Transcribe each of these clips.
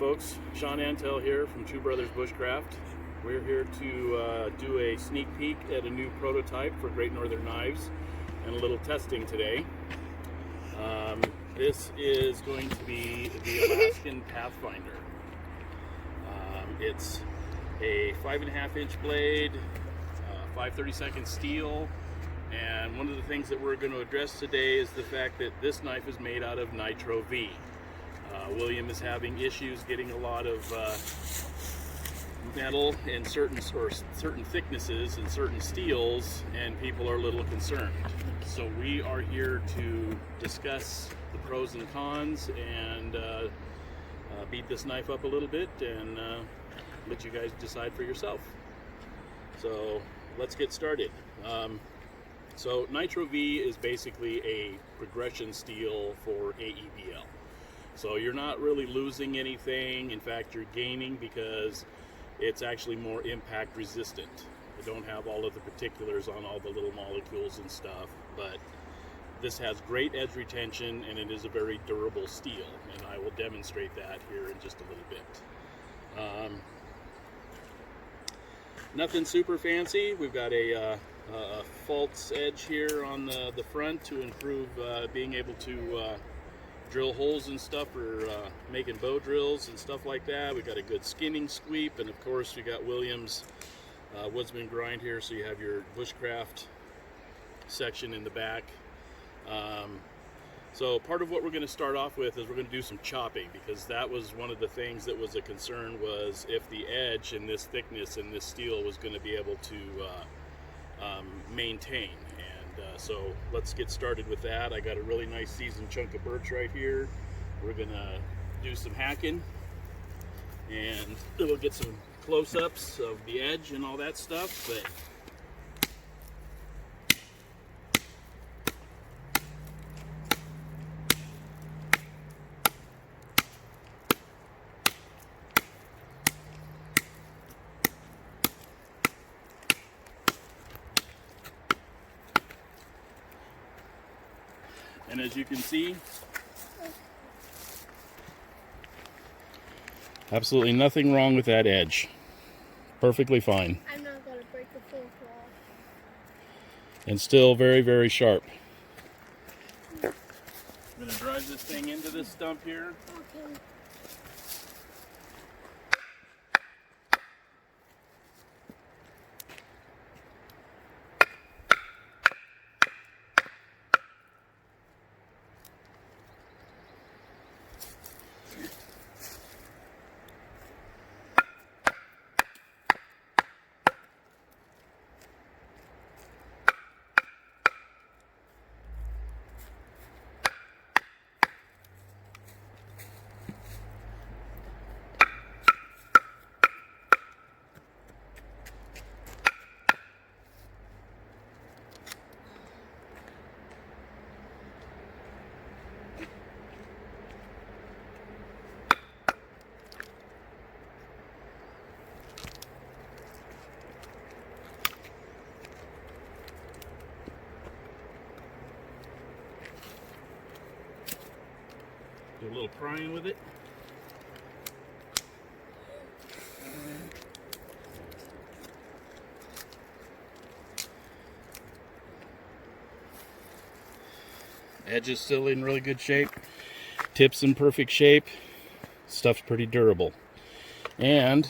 folks, Sean Antel here from Two Brothers Bushcraft. We're here to do a sneak peek at a new prototype for Great Northern Knives and a little testing today. This is going to be the Alaskan Pathfinder. It's a 5.5 inch blade, 5/32 steel, and one of the things that we're going to address today is the fact that this knife is made out of nitroV. William is having issues getting a lot of metal in certain thicknesses and certain steels, and people are a little concerned. So we are here to discuss the pros and cons and beat this knife up a little bit and let you guys decide for yourself. So let's get started. So nitroV is basically a progression steel for AEBL. So you're not really losing anything. In fact, you're gaining because it's actually more impact resistant. I don't have all of the particulars on all the little molecules and stuff, but this has great edge retention and it is a very durable steel, and I will demonstrate that here in just a little bit. Nothing super fancy. We've got a false edge here on the front to improve being able to drill holes and stuff for making bow drills and stuff like that. We got a good skinning sweep, and of course we got Williams woodsman grind here, so you have your Bushcraft section in the back. So part of what we're going to start off with is we're going to do some chopping, because that was one of the things that was a concern, was if the edge in this thickness in this steel was going to be able to maintain. So let's get started with that. I got a really nice seasoned chunk of birch right here. We're gonna do some hacking, and we'll get some close-ups of the edge and all that stuff. But and as you can see, absolutely nothing wrong with that edge. Perfectly fine. I'm not going to break the fourth wall. And still very, very sharp. I'm going to drive this thing into this stump here. Okay. Do a little prying with it. Edge is still in really good shape. Tip's in perfect shape. Stuff's pretty durable. And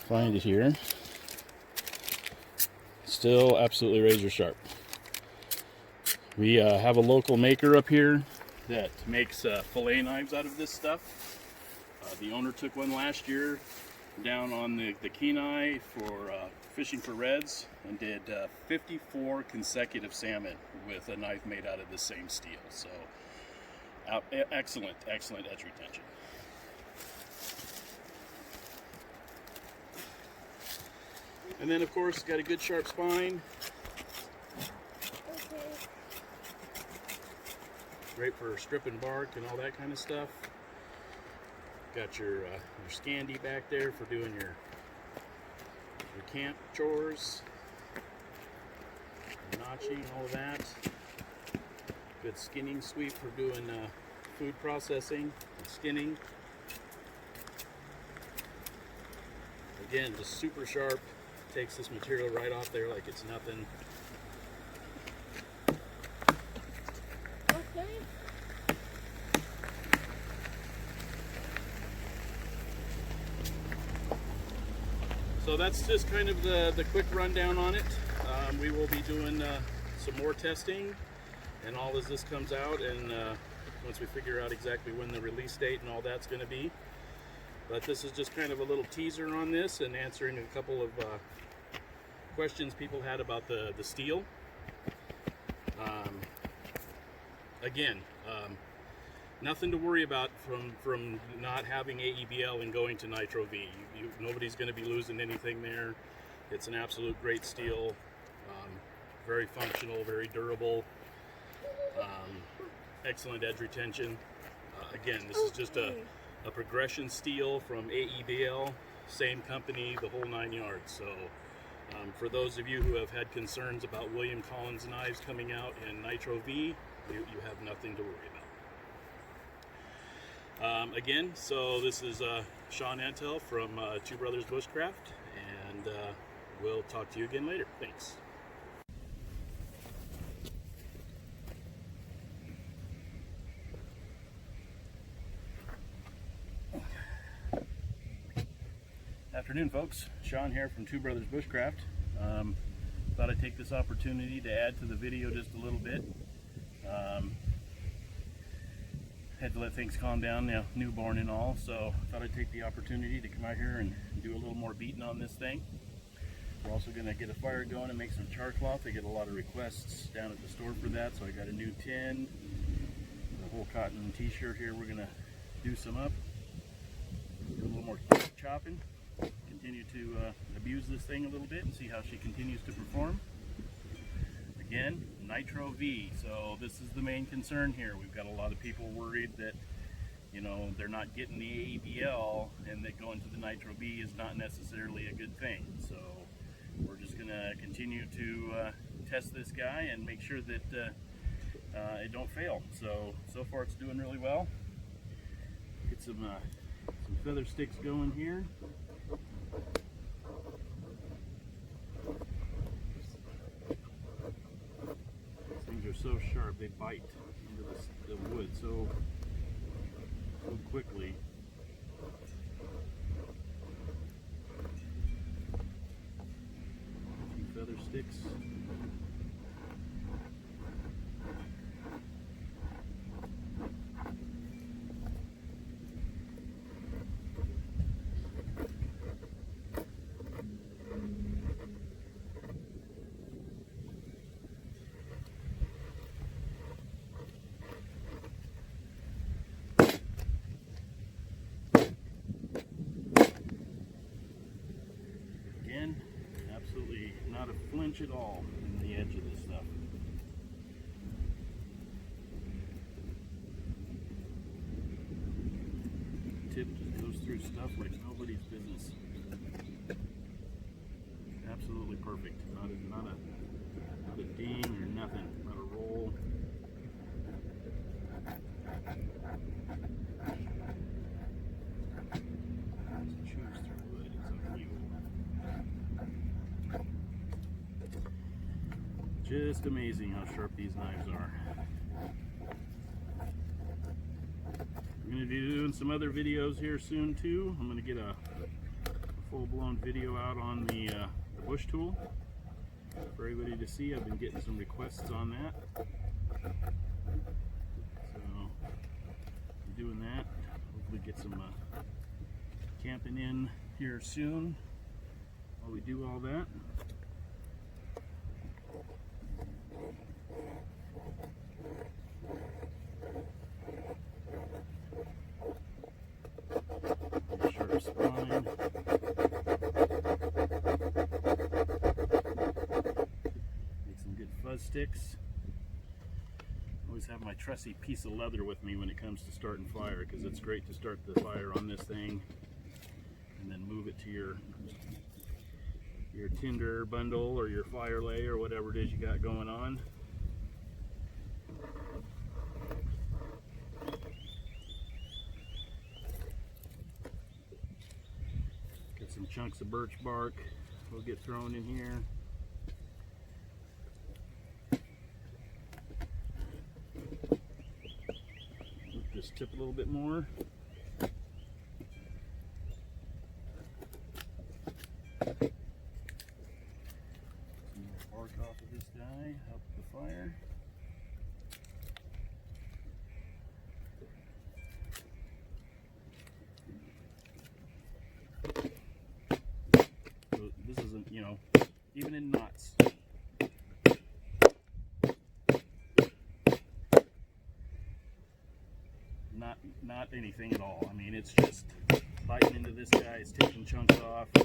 find it here. Still absolutely razor sharp. We have a local maker up here that makes fillet knives out of this stuff. The owner took one last year down on the Kenai for fishing for reds, and did 54 consecutive salmon with a knife made out of the same steel. So excellent edge retention. And then of course got a good sharp spine. Great for stripping bark and all that kind of stuff. Got your Scandi back there for doing your camp chores, notching, all of that. Good skinning sweep for doing food processing and skinning. Again, just super sharp. Takes this material right off there like it's nothing. Okay. So that's just kind of the quick rundown on it. We will be doing some more testing and all as this comes out, and once we figure out exactly when the release date and all that's going to be. But this is just kind of a little teaser on this and answering a couple of questions people had about the steel. Again, nothing to worry about from not having AEBL and going to nitroV. Nobody's going to be losing anything there. It's an absolute great steel, very functional, very durable, excellent edge retention. Again, this is just a progression steel from AEBL, same company, the whole 9 yards. So for those of you who have had concerns about William Collins knives coming out in nitroV, you have nothing to worry about. Again, so this is Sean Antel from Two Brothers Bushcraft, and we'll talk to you again later. Thanks. Afternoon, folks. Sean here from Two Brothers Bushcraft. Thought I'd take this opportunity to add to the video just a little bit. Had to let things calm down, now newborn and all, so thought I'd take the opportunity to come out here and do a little more beating on this thing. We're also going to get a fire going and make some char cloth. I get a lot of requests down at the store for that, so I got a new tin, a whole cotton t-shirt here. We're going to do some up, do a little more chopping, continue to abuse this thing a little bit and see how she continues to perform. Again, nitroV. So this is the main concern here. We've got a lot of people worried that, you know, they're not getting the AEBL and that going to the nitroV is not necessarily a good thing. So we're just going to continue to test this guy and make sure that it don't fail. So far it's doing really well. Get some feather sticks going here. These are so sharp, they bite into the wood so quickly. A few feather sticks. Absolutely not a flinch at all in the edge of this stuff. Tip just goes through stuff like nobody's business. Absolutely perfect. Not a ding or nothing. Not a roll. Just chews through wood. It's unbelievable. Just amazing how sharp these knives are. I'm going to be doing some other videos here soon too. I'm going to get a full-blown video out on the bush tool for everybody to see. I've been getting some requests on that. So I'm doing that. Hopefully get some camping in here soon while we do all that. Sharp spine. Make some good fuzz sticks. Always have my trusty piece of leather with me when it comes to starting fire, because it's great to start the fire on this thing and then move it to your tinder bundle or your fire lay or whatever it is you got going on. some chunks of birch bark will get thrown in here. Just tip a little bit more. Some more bark off of this guy, help the fire. So this isn't, you know, even in knots. Not anything at all. I mean, it's just biting into this guy, it's taking chunks off. I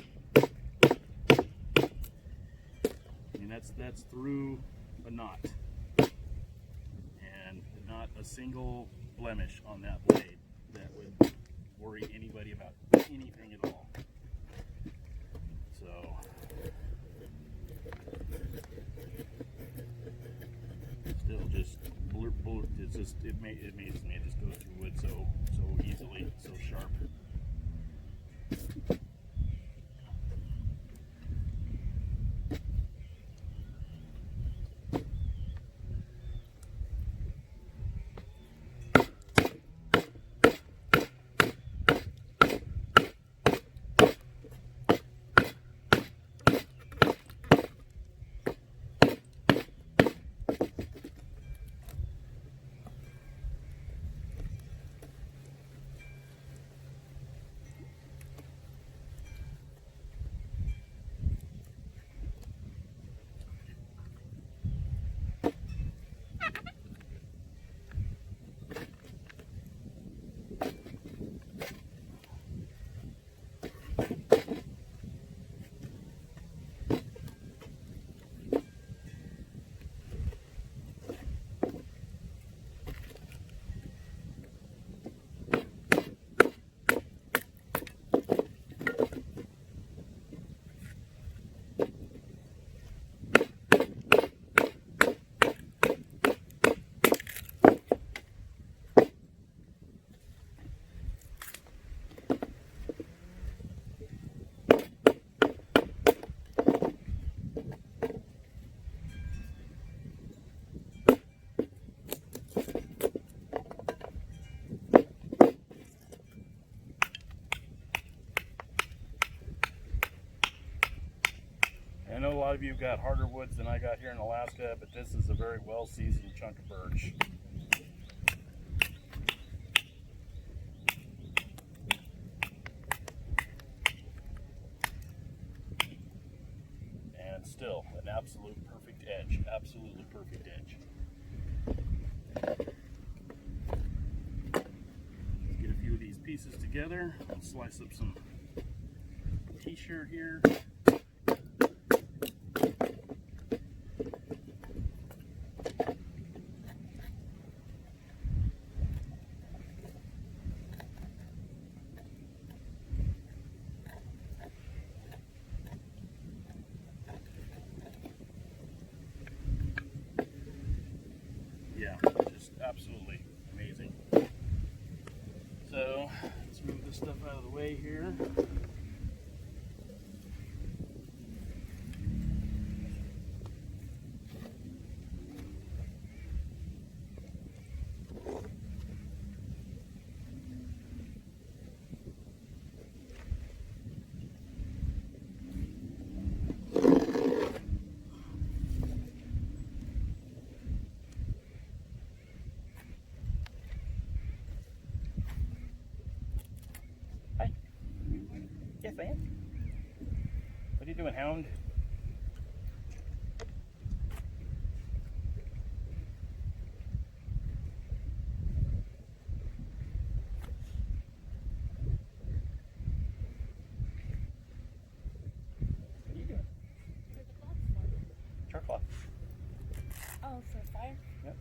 mean, that's through a knot, and not a single blemish on that blade that would worry anybody about anything at all. So still just it's just it amazes me. It just goes through wood so easily, so sharp. I know a lot of you got harder woods than I got here in Alaska, but this is a very well seasoned chunk of birch. And still an absolute perfect edge, absolutely perfect edge. Let's get a few of these pieces together. I'll slice up some t-shirt here. Yeah, just absolutely amazing. So let's move this stuff out of the way here. Yes, I am. What are you doing, hound? What are you doing? Char cloth. Oh, for fire? Yep.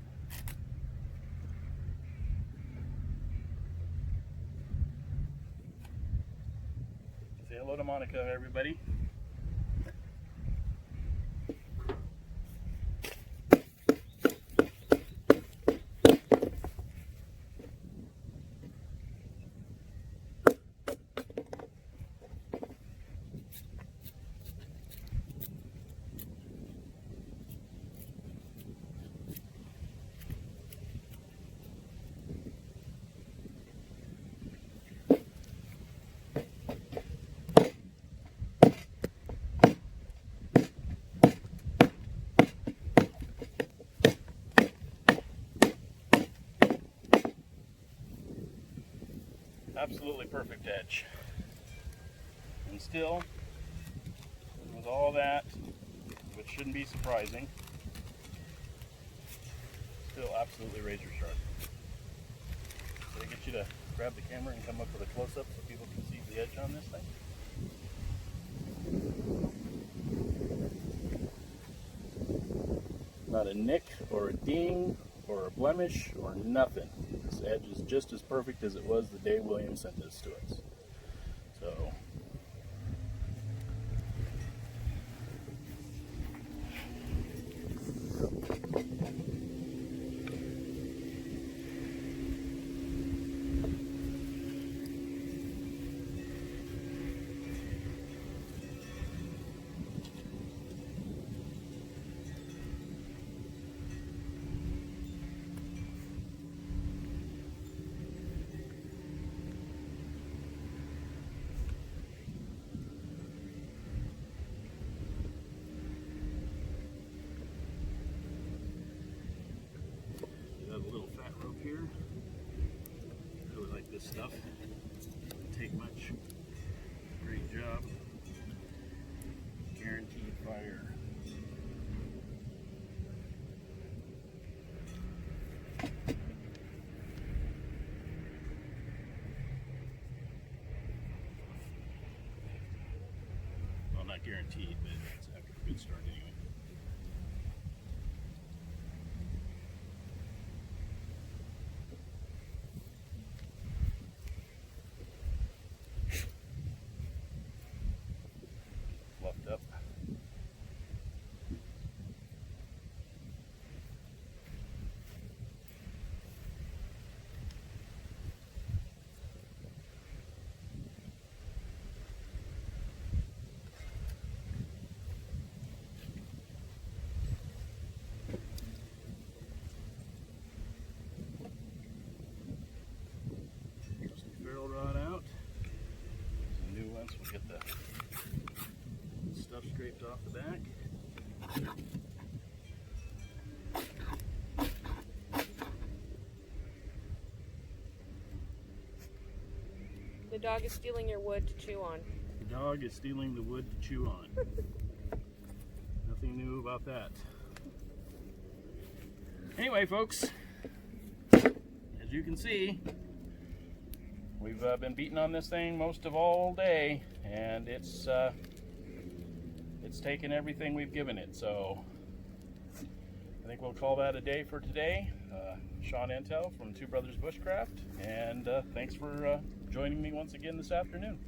Say hello to Monica, everybody. absolutely perfect edge. And still, with all that, which shouldn't be surprising, still absolutely razor sharp. Did I get you to grab the camera and come up with a close-up so people can see the edge on this thing? Not a nick or a ding or a blemish or nothing. This edge is just as perfect as it was the day William sent this to us. So, you have a little fat rope here. Really like this stuff. Doesn't take much. Great job. Guaranteed fire. Well, not guaranteed, but it's a good start anyway. Fluffed up. Ferrule rod out. Some new ones. We'll get the stuff scraped off the back. The dog is stealing your wood to chew on. The dog is stealing the wood to chew on. Nothing new about that. Anyway, folks, as you can see, we've been beating on this thing most of all day, and it's taken everything we've given it. So I think we'll call that a day for today. Sean Entel from Two Brothers Bushcraft, and thanks for joining me once again this afternoon.